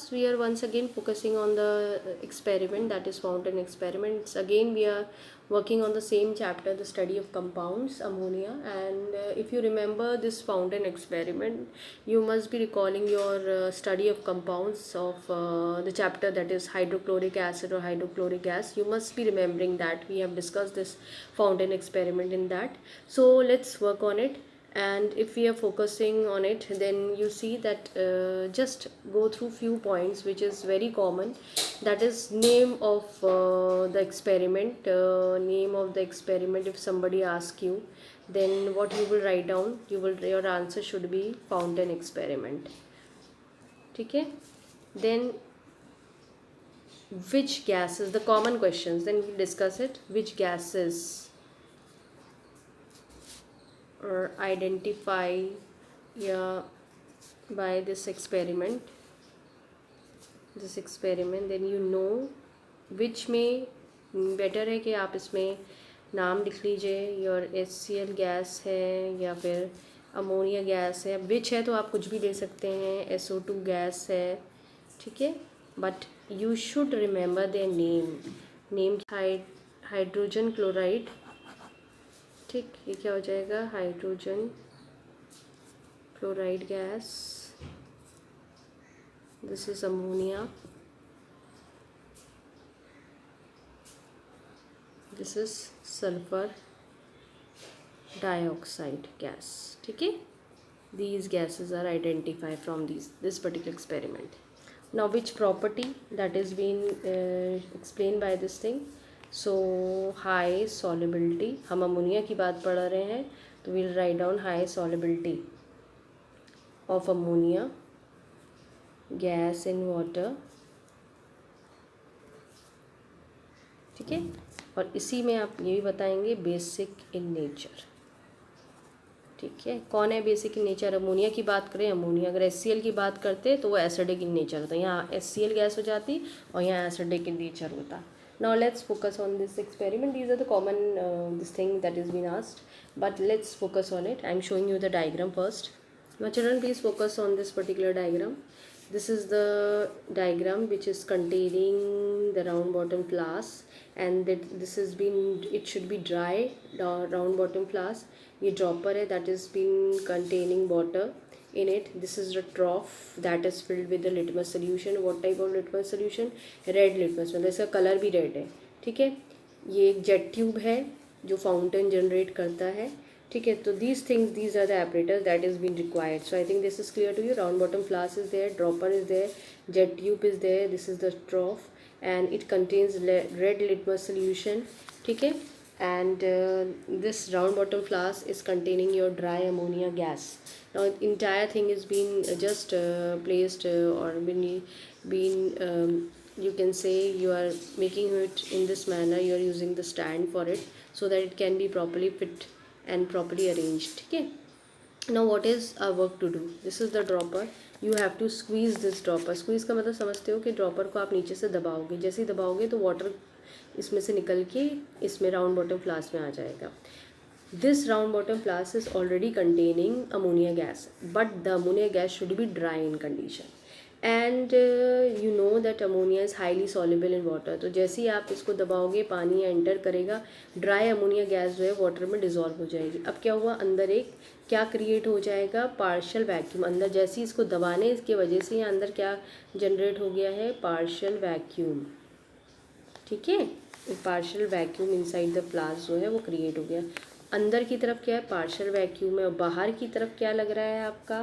class we are once again focusing on the experiment, that is fountain experiments. Again we are working on the same chapter, the study of compounds, ammonia. And if you remember this fountain experiment, you must be recalling your study of compounds of the chapter that is hydrochloric acid or hydrochloric gas. You must be remembering that we have discussed this fountain experiment in that. So let's work on it. And if we are focusing on it, then you see that just go through few points which is very common, that is name of the experiment. Name of the experiment, if somebody asks you, then what you will write down, your answer should be fountain experiment. Okay, then which gases, the common questions, then we'll discuss it. Which gases or identify, yeah, by this experiment, then you know which में better है कि आप इसमें नाम लिख लीजिए, your HCl gas है या फिर अमोनिया गैस है. विच है तो आप कुछ भी ले सकते हैं, SO2 गैस है, ठीक है. But you should remember their name. Hydrogen chloride, ठीक, ये क्या हो जाएगा, hydrogen chloride gas. This is ammonia, this is sulphur dioxide gas. ठीक है, these gases are identified from this particular experiment. Now which property that is being explained by this thing. So high solubility, हम ammonia की बात पढ़ रहे हैं तो we'll write down high solubility of ammonia gas in water. ठीक है, और इसी में आप ये भी बताएंगे बेसिक इन नेचर. ठीक है, कौन है बेसिक इन नेचर? अमोनिया की बात करें, अमोनिया. अगर HCl की बात करते तो वो एसिडिक इन नेचर होता, यहाँ HCl गैस हो जाती और यहाँ एसिडिक इन नेचर होता. Now let's focus on this experiment. These are the common this thing that is being asked, but let's focus on it. I am showing you the diagram first. Now children, please focus on this particular diagram. This is the diagram which is containing the round bottom flask, and that this has been, it should be dry round bottom flask. ये dropper है that is been containing water in it. This is the trough that is filled with the litmus solution. What type of litmus solution? Red litmus, मतलब इसका colour भी red है. ठीक है, ये एक जेट ट्यूब है जो फाउंटेन जनरेट करता है. ठीक है, तो these things, these are the apparatus that is being required. So I think this is clear to you. Round bottom flask is there, dropper is there, jet tube is there, this is the trough, and it contains red litmus solution. ठीक है, and this round bottom flask is containing your dry ammonia gas. Now entire thing is being just placed or been you can say you are making it in this manner. You are using the stand for it so that it can be properly fit and properly arranged. ठीक है, now what is our work to do? This is the dropper. You have to squeeze this dropper. Squeeze का मतलब समझते हो कि dropper को आप नीचे से दबाओगे, जैसे ही दबाओगे तो वाटर इसमें से निकल के इसमें राउंड बॉटम फ्लास्क में आ जाएगा. This round bottom flask is already containing ammonia gas, but the ammonia gas should be dry in condition. And you know that ammonia is highly soluble in water. तो जैसे ही आप इसको दबाओगे पानी enter करेगा, dry ammonia gas जो है water में dissolve हो जाएगी. अब क्या हुआ, अंदर एक क्या क्रिएट हो जाएगा, पार्शियल वैक्यूम. अंदर जैसे ही इसको दबाने की वजह से यहाँ अंदर क्या जनरेट हो गया है, पार्शियल वैक्यूम. ठीक है, partial vacuum inside the flask जो है वो क्रिएट हो गया. अंदर की तरफ क्या है, पार्शियल वैक्यूम है, और बाहर की तरफ क्या लग रहा है आपका,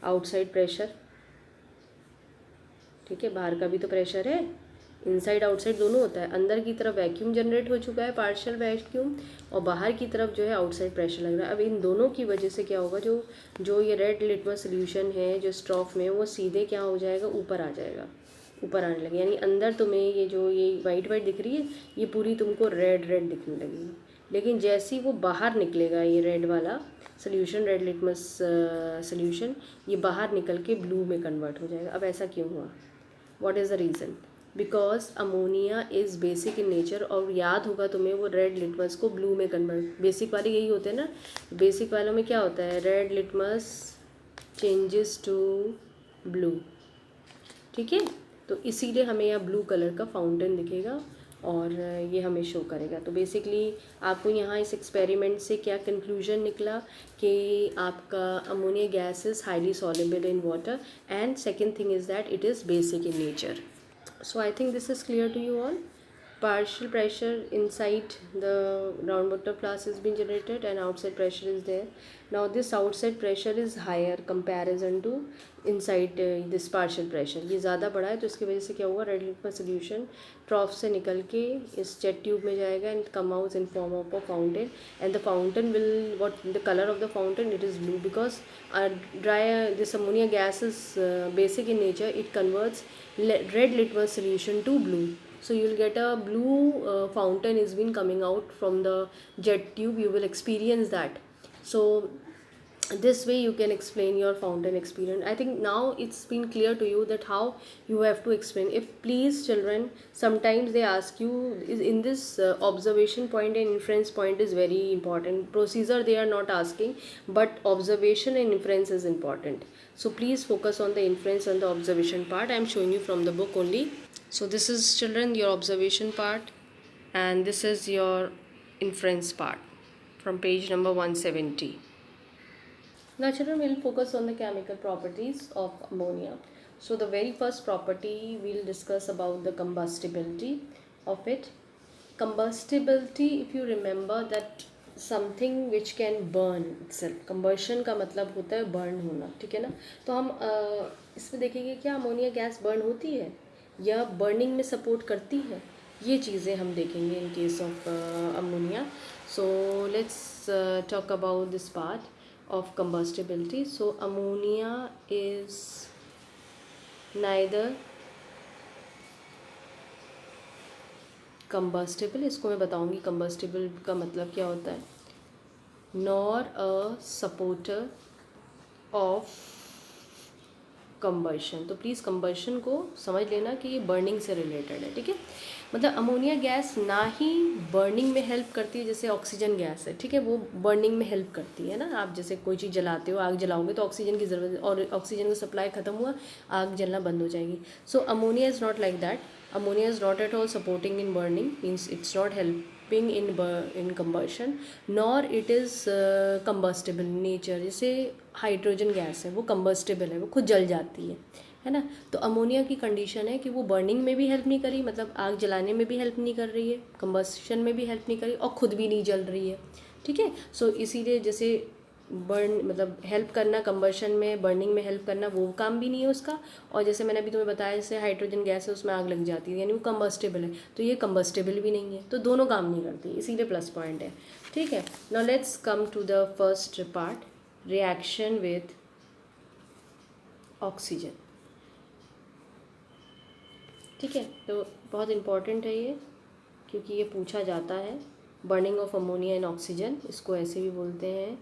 आउटसाइड प्रेशर. ठीक है, बाहर का भी तो प्रेशर है, इनसाइड आउटसाइड दोनों होता है. अंदर की तरफ वैक्यूम जनरेट हो चुका है, पार्शियल वैक्यूम, और बाहर की तरफ जो है आउटसाइड प्रेशर लग रहा है. अब इन दोनों की वजह से क्या होगा, जो ये रेड लिटमस सोल्यूशन है जो स्ट्रॉफ में, वो सीधे क्या हो जाएगा, ऊपर आ जाएगा, ऊपर आने लगे. यानी अंदर तुम्हें ये वाइट दिख रही है, ये पूरी तुमको रेड दिखने लगेगी. लेकिन जैसे ही वो बाहर निकलेगा, ये रेड वाला सोल्यूशन, रेड लिटमस सोल्यूशन, ये बाहर निकल के ब्लू में कन्वर्ट हो जाएगा. अब ऐसा क्यों हुआ, what is the reason? Because ammonia is basic in nature. और याद होगा तुम्हें, वो रेड लिटमस को ब्लू में कन्वर्ट, बेसिक वाले यही होते हैं ना. बेसिक वालों में क्या होता है, red litmus changes to blue. ठीक है, तो इसीलिए हमें यहाँ ब्लू कलर का फाउंटेन दिखेगा और ये हमें शो करेगा। तो बेसिकली आपको यहाँ इस एक्सपेरिमेंट से क्या कंक्लूजन निकला कि आपका ammonia gas is highly soluble in water and second thing is that it is basic in nature. So I think this is clear to you all. Partial pressure inside the groundwater flask is being generated and outside pressure is there. Now this outside pressure is higher comparison to inside this partial pressure. ये ज़्यादा बड़ा है तो इसकी वजह से क्या हुआ, रेड लिक्विड सोल्यूशन ट्रॉफ से निकल के इस जेट ट्यूब में जाएगा and come out in form of a fountain and the fountain will what the colour of the fountain it is blue because dry this ammonia gas is basic in nature, it converts red litmus solution to blue, so you will get a blue fountain is been coming out from the jet tube. You will experience that. So this way you can explain your fountain experience. I think now it's been clear to you that how you have to explain. If please children, sometimes they ask you is in this observation point and inference point is very important. Procedure they are not asking, but observation and inference is important. So please focus on the inference and the observation part. I am showing you from the book only. So this is children your observation part and this is your inference part from page number 170. Now children, we'll focus on the chemical properties of ammonia. So the very first property we'll discuss about the combustibility of it. Combustibility, if you remember that something which can burn itself, combustion का मतलब होता है burn होना, ठीक है ना। तो हम इसमें देखेंगे क्या अमोनिया गैस बर्न होती है या बर्निंग में सपोर्ट करती है, ये चीज़ें हम देखेंगे in case of ammonia. So let's talk about this part of combustibility. So ammonia is neither combustible, इसको मैं बताऊंगी combustible का मतलब क्या होता है, nor a supporter of combustion. तो प्लीज़ combustion को समझ लेना कि ये बर्निंग से रिलेटेड है, ठीक है। मतलब अमोनिया गैस ना ही बर्निंग में हेल्प करती है जैसे ऑक्सीजन गैस है, ठीक है, वो बर्निंग में हेल्प करती है ना। आप जैसे कोई चीज़ जलाते हो, आग जलाओगे तो ऑक्सीजन की ज़रूरत है और ऑक्सीजन का सप्लाई ख़त्म हुआ, आग जलना बंद हो जाएगी। So ammonia is not like that. Ammonia is not at all supporting in burning, means it's not helping in combustion, nor it is combustible in nature. जैसे हाइड्रोजन गैस है वो combustible है, वो खुद जल जाती है ना। तो अमोनिया की कंडीशन है कि वो बर्निंग में भी हेल्प नहीं करी, मतलब आग जलाने में भी हेल्प नहीं कर रही है, कंबस्शन में भी हेल्प नहीं करी और ख़ुद भी नहीं जल रही है, ठीक है। सो इसीलिए जैसे बर्न मतलब हेल्प करना कंबशन में, बर्निंग में हेल्प करना, वो काम भी नहीं है उसका। और जैसे मैंने अभी तुम्हें बताया जैसे हाइड्रोजन गैस है उसमें आग लग जाती है, यानी वो कंबस्टेबल है, तो ये कंबस्टेबल भी नहीं है, तो दोनों काम नहीं करती, इसीलिए प्लस पॉइंट है, ठीक है। Now let's come to the first part, reaction with oxygen, ठीक है। तो बहुत इम्पॉर्टेंट है ये, क्योंकि ये पूछा जाता है। Burning of ammonia in oxygen, इसको ऐसे भी बोलते हैं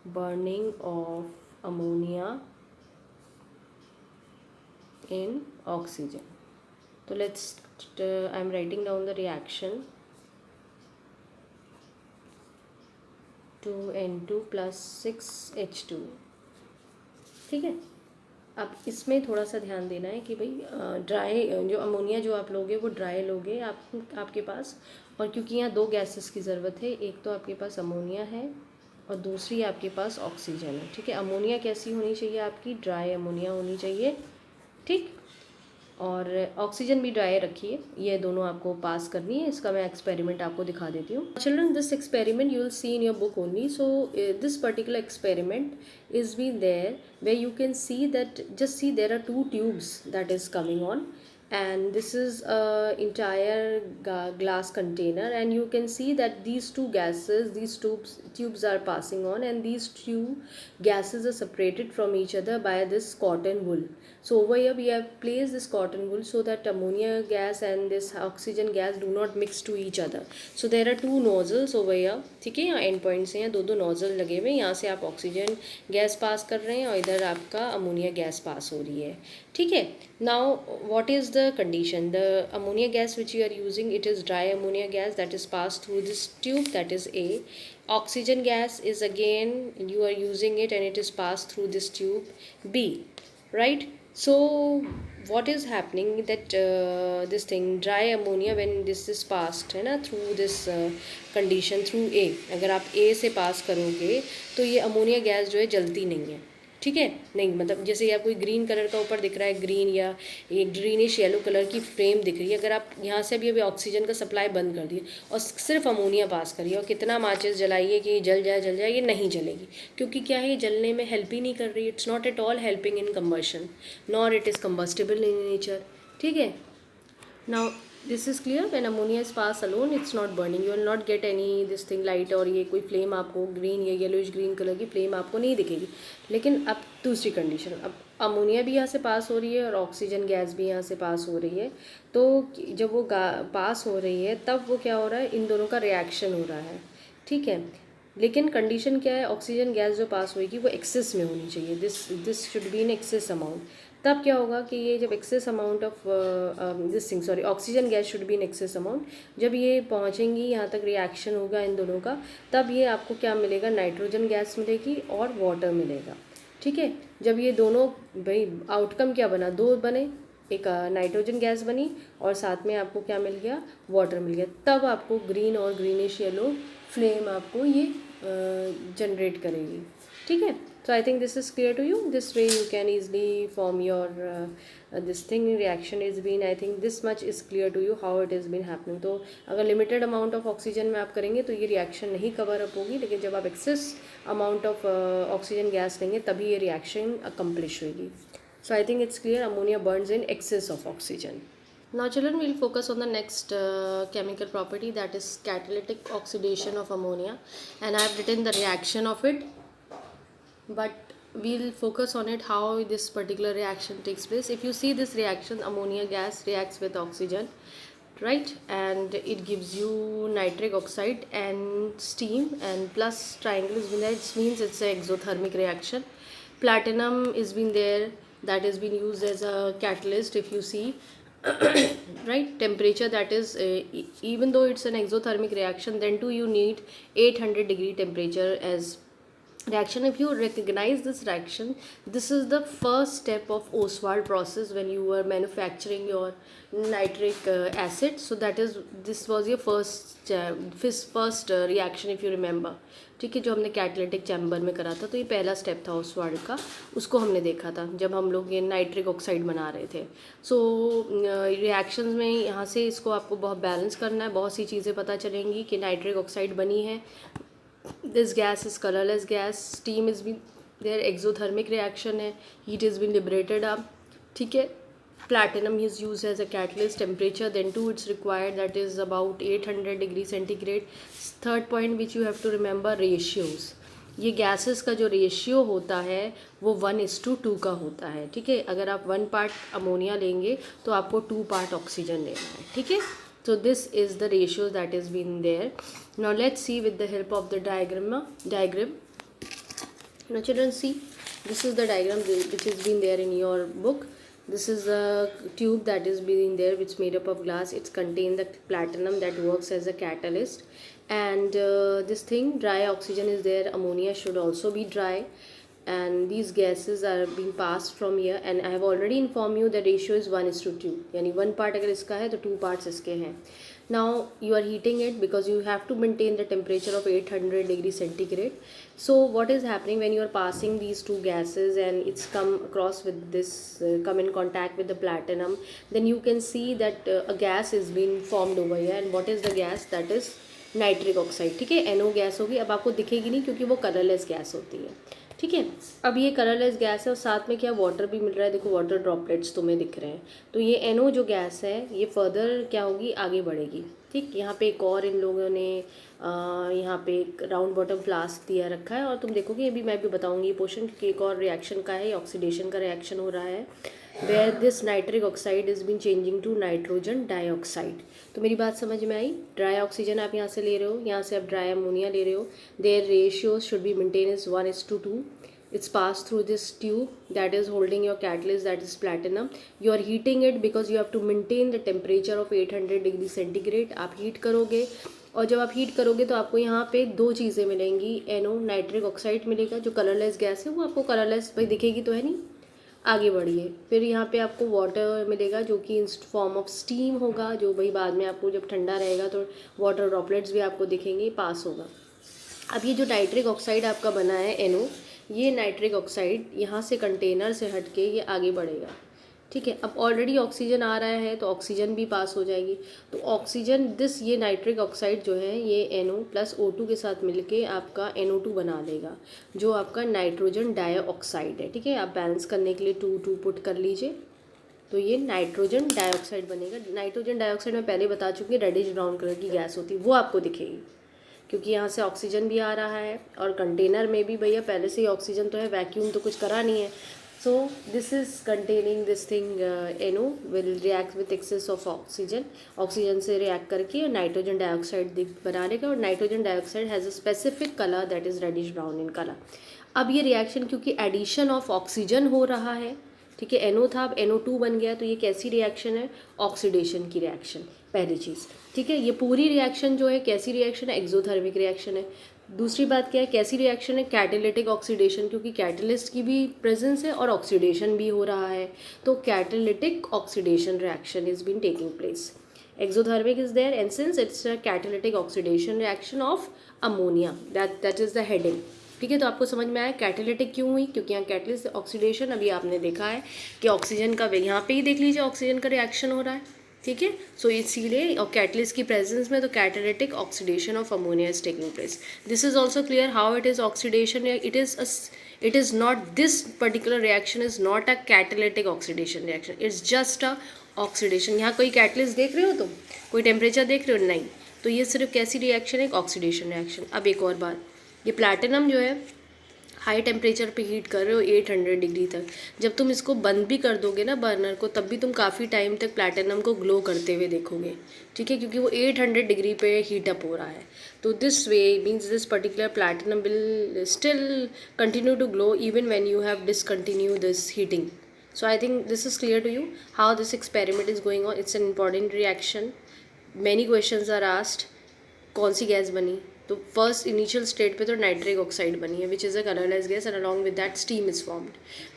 burning of ammonia in oxygen. So let's I'm writing down the reaction 2N2 plus 6H2, ठीक है। अब इसमें थोड़ा सा ध्यान देना है कि भाई ड्राई जो अमोनिया जो आप लोगे वो ड्राई लोगे आपके पास, और क्योंकि यहाँ दो गैसेस की ज़रूरत है, एक तो आपके पास अमोनिया है और दूसरी आपके पास ऑक्सीजन है, ठीक है। अमोनिया कैसी होनी चाहिए आपकी, ड्राई अमोनिया होनी चाहिए, ठीक, और ऑक्सीजन भी ड्राई रखिए, ये दोनों आपको पास करनी है। इसका मैं एक्सपेरिमेंट आपको दिखा देती हूँ। Children this experiment you will see in your book only, so this particular experiment is be there way you can see that, just see there are 2 tubes that is coming on, and this is a entire glass container, and you can see that these two gases, these tubes are passing on, and these two gases are separated from each other by this cotton wool. So over here we have placed this cotton wool so that ammonia gas and this oxygen gas do not mix to each other. So there are 2 nozzles over here, ठीक है, यहाँ and points हैं, दो nozzle लगे हुए हैं, यहाँ से आप ऑक्सीजन गैस पास कर रहे हैं और इधर आपका अमोनिया गैस पास हो रही है, ठीक है। Now what is the condition, the ammonia gas which you are using, it is dry ammonia gas that is passed through this tube, that is A. Oxygen gas is again you are using it and it is passed through this tube B, right? So what is happening that this thing dry ammonia when this is passed है ना through this condition through A, अगर आप A से पास करोगे तो ये ammonia gas जो है जलती नहीं है, ठीक है। नहीं मतलब जैसे ये आपको ग्रीन कलर का ऊपर दिख रहा है, ग्रीन या ये ग्रीनिश येलो कलर की फ्लेम दिख रही है, अगर आप यहाँ से अभी ऑक्सीजन का सप्लाई बंद कर दिए और सिर्फ अमोनिया पास करिए और कितना माचिस जलाइए कि ये जल जाए, ये नहीं जलेगी, क्योंकि क्या है, ये जलने में हेल्प ही नहीं कर रही। It's not at all helping in combustion nor it is combustible in nature, ठीक है। Now this is clear, when ammonia is pass alone it's not burning, you will not get any this thing light, और ये कोई flame आपको green या yellowish green colour की flame आपको नहीं दिखेगी। लेकिन अब दूसरी कंडीशन, अब अमोनिया भी यहाँ से पास हो रही है और ऑक्सीजन गैस भी यहाँ से पास हो रही है, तो जब वो पास हो रही है तब वो क्या हो रहा है, इन दोनों का रिएक्शन हो रहा है, ठीक है। लेकिन कंडीशन क्या है, ऑक्सीजन गैस जो पास होगी वो एक्सेस में होनी चाहिए, this should be in excess amount. तब क्या होगा कि ये जब excess amount of this thing sorry oxygen gas should be in excess amount, जब ये पहुंचेंगी यहाँ तक रिएक्शन होगा इन दोनों का, तब ये आपको क्या मिलेगा, नाइट्रोजन गैस मिलेगी और वाटर मिलेगा, ठीक है। जब ये दोनों, भाई आउटकम क्या बना, दो बने, एक नाइट्रोजन गैस बनी और साथ में आपको क्या मिल गया, वाटर मिल गया, तब आपको ग्रीन और ग्रीनिश येलो फ्लेम आपको ये जनरेट करेगी, ठीक है। So I think this is clear to you. This way you can easily form your this thing reaction is been, I think this much is clear to you how it has been happening. तो अगर limited amount of oxygen में आप करेंगे तो ये reaction नहीं cover up होगी, लेकिन जब आप excess amount of oxygen gas लेंगे तभी ये रिएक्शन अकम्प्लिश होगी। So I think it's clear, ammonia burns in excess of oxygen. Now children, we'll focus on the next chemical property, that is catalytic oxidation of ammonia, and I have written the reaction of it, but we'll focus on it how this particular reaction takes place. If you see this reaction, ammonia gas reacts with oxygen, right, and it gives you nitric oxide and steam, and plus triangle is been there, it means it's an exothermic reaction. Platinum is been there, that has been used as a catalyst, if you see right, temperature, that is even though it's an exothermic reaction, then too you need 800 degree temperature as reaction. If you recognize this reaction, this is the first step of Ostwald process when you were manufacturing your nitric acid. So that is, this was your first reaction if you remember, ठीक है, जो हमने catalytic chamber में करा था, तो ये पहला स्टेप था ओस्वाल्ड का, उसको हमने देखा था जब हम लोग ये नाइट्रिक ऑक्साइड बना रहे थे। सो रिएक्शंस में यहाँ से इसको आपको बहुत बैलेंस करना है, बहुत सी चीज़ें पता चलेंगी कि नाइट्रिक ऑक्साइड बनी है, this gas is colorless gas, steam is been there, exothermic reaction है, heat has been liberated up, ठीक है। platinum is used as a catalyst, temperature then too it's required, that is about 800 degree centigrade. Third point which you have to remember, ratios, ये gases का जो ratio होता है वो 1:2 का होता है, ठीक है। अगर आप 1 पार्ट अमोनिया लेंगे तो आपको 2 पार्ट ऑक्सीजन लेना है, ठीक है। So this is the ratio that has been there. Now let's see with the help of the diagram. Now children, see, this is the diagram which has been there in your book. This is a tube that is being there, which is made up of glass. It's contain the platinum that works as a catalyst, and this thing, dry oxygen is there, ammonia should also be dry, and these gases are being passed from here, and I have already informed you the ratio is 1:2, यानी 1 part अगर इसका है तो 2 parts इसके हैं. Now you are heating it because you have to maintain the temperature of 800 degree centigrade. So what is happening when you are passing these two gases and it's come across with this come in contact with the platinum, then you can see that a gas is being formed over here, and what is the gas? That is nitric oxide, ठीक है, NO gas होगी. अब आपको दिखेगी नहीं क्योंकि वो colourless gas होती है, ठीक है। अब ये कलरलेस गैस है और साथ में क्या वाटर भी मिल रहा है, देखो वाटर ड्रॉपलेट्स तुम्हें दिख रहे हैं. तो ये NO जो गैस है ये फर्दर क्या होगी, आगे बढ़ेगी, ठीक। यहाँ पे एक और इन लोगों ने यहाँ पे एक राउंड बॉटम फ्लास्क दिया रखा है, और तुम देखोगे ये भी मैं भी बताऊँगी ये पोर्शन, क्योंकि एक और रिएक्शन का है, ऑक्सीडेशन का रिएक्शन हो रहा है, where this nitric oxide is been changing to nitrogen dioxide. तो मेरी बात समझ में आई. ड्राई ऑक्सीजन आप यहाँ से ले रहे हो, यहाँ से आप ड्राई अमोनिया ले रहे हो. Their ratios should be maintain is 1:2. It's passed through this tube that is holding your catalyst, that is platinum. You are heating it because you have to maintain the temperature of 800 degree centigrade. आप heat करोगे, और जब आप heat करोगे तो आपको यहाँ पे दो चीज़ें मिलेंगी. NO नाइट्रिक ऑक्साइड मिलेगा, जो कलरलेस गैस है वो आपको कलरलेस भाई दिखेगी तो है नहीं, आगे बढ़िए। फिर यहाँ पे आपको वाटर मिलेगा जो कि इन फॉर्म ऑफ स्टीम होगा, जो भाई बाद में आपको जब ठंडा रहेगा तो वाटर ड्रॉपलेट्स भी आपको दिखेंगे, पास होगा। अब ये जो नाइट्रिक ऑक्साइड आपका बना है NO, ये नाइट्रिक ऑक्साइड यहाँ से कंटेनर से हट के ये आगे बढ़ेगा, ठीक है। अब ऑलरेडी ऑक्सीजन आ रहा है तो ऑक्सीजन भी पास हो जाएगी। तो ऑक्सीजन ये नाइट्रिक ऑक्साइड जो है ये NO प्लस O2 के साथ मिलके आपका NO2 बना देगा, जो आपका नाइट्रोजन डाइऑक्साइड है, ठीक है। आप बैलेंस करने के लिए 2 पुट कर लीजिए, तो ये नाइट्रोजन डाइऑक्साइड बनेगा। नाइट्रोजन डाइऑक्साइड मैं पहले बता चुकी हूँ, रेडिश ब्राउन कलर की गैस होती है, वो आपको दिखेगी क्योंकि यहाँ से ऑक्सीजन भी आ रहा है और कंटेनर में भी भैया पहले से ही ऑक्सीजन तो है, वैक्यूम तो कुछ करा नहीं है। So this is containing this thing NO will react with excess of oxygen, oxygen से रिएक्ट करके नाइट्रोजन डाइऑक्साइड बना देगा, और nitrogen dioxide has a specific colour that is reddish brown in colour. अब ये रिएक्शन क्योंकि एडिशन ऑफ ऑक्सीजन हो रहा है, ठीक है, NO था अब NO2 बन गया, तो ये कैसी रिएक्शन है, ऑक्सीडेशन की रिएक्शन, पहली चीज़, ठीक है। ये पूरी रिएक्शन जो है कैसी रिएक्शन है, एक्सोथर्मिक रिएक्शन है। दूसरी बात क्या है, कैसी रिएक्शन है, कैटालिटिक ऑक्सीडेशन, क्योंकि कैटलिस्ट की भी प्रेजेंस है और ऑक्सीडेशन भी हो रहा है, तो catalytic oxidation reaction is been taking place. Exothermic is there and since it's a catalytic oxidation reaction of ammonia, that is the heading, ठीक है। तो आपको समझ में आया कैटालिटिक क्यों हुई, क्योंकि यहाँ कैटलिस्ट ऑक्सीडेशन, अभी आपने देखा है कि ऑक्सीजन का, यहाँ पे ही देख लीजिए ऑक्सीजन का रिएक्शन हो रहा है, ठीक है। सो इसीलिए और कैटलिस्ट की प्रेजेंस में तो catalytic oxidation of ammonia is taking place. This is also clear how it is oxidation, it is not, this particular reaction is not a catalytic oxidation reaction, it's just a oxidation. यहाँ कोई catalyst देख रहे हो तुम, कोई temperature देख रहे हो, नहीं, तो ये सिर्फ कैसी रिएक्शन है, एक ऑक्सीडेशन रिएक्शन। अब एक और बात, ये प्लैटिनम जो है हाई टेम्परेचर पे हीट कर रहे हो 800 डिग्री तक, जब तुम इसको बंद भी कर दोगे ना बर्नर को, तब भी तुम काफ़ी टाइम तक प्लैटिनम को ग्लो करते हुए देखोगे, ठीक है, क्योंकि वो 800 डिग्री पे हीट अप हो रहा है। तो this way means this particular platinum will still continue to glow even when you have discontinue this heating. So I think this is clear to you how this experiment is going on. It's an important reaction. Many questions are asked. कौन सी gas बनी, तो first initial state पे तो nitric oxide बनी है which is a colourless gas and along with that steam is formed,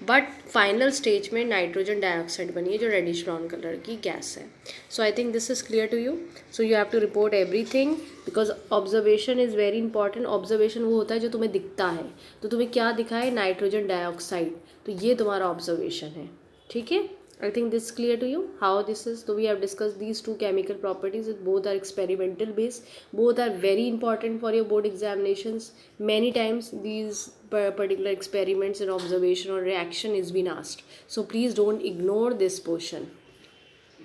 but final stage में nitrogen dioxide बनी है जो रेडिश ब्राउन कलर की गैस है। So I think this is clear to you. So you have to report everything because observation is very important. Observation वो होता है जो तुम्हें दिखता है, तो तुम्हें क्या दिखा है, नाइट्रोजन डाइऑक्साइड, तो ये तुम्हारा ऑब्जर्वेशन है, ठीक है। I think this is clear to you how this is. So we have discussed these two chemical properties. Both are experimental based. Both are very important for your board examinations. Many times these particular experiments and observation or reaction is been asked. So please don't ignore this portion.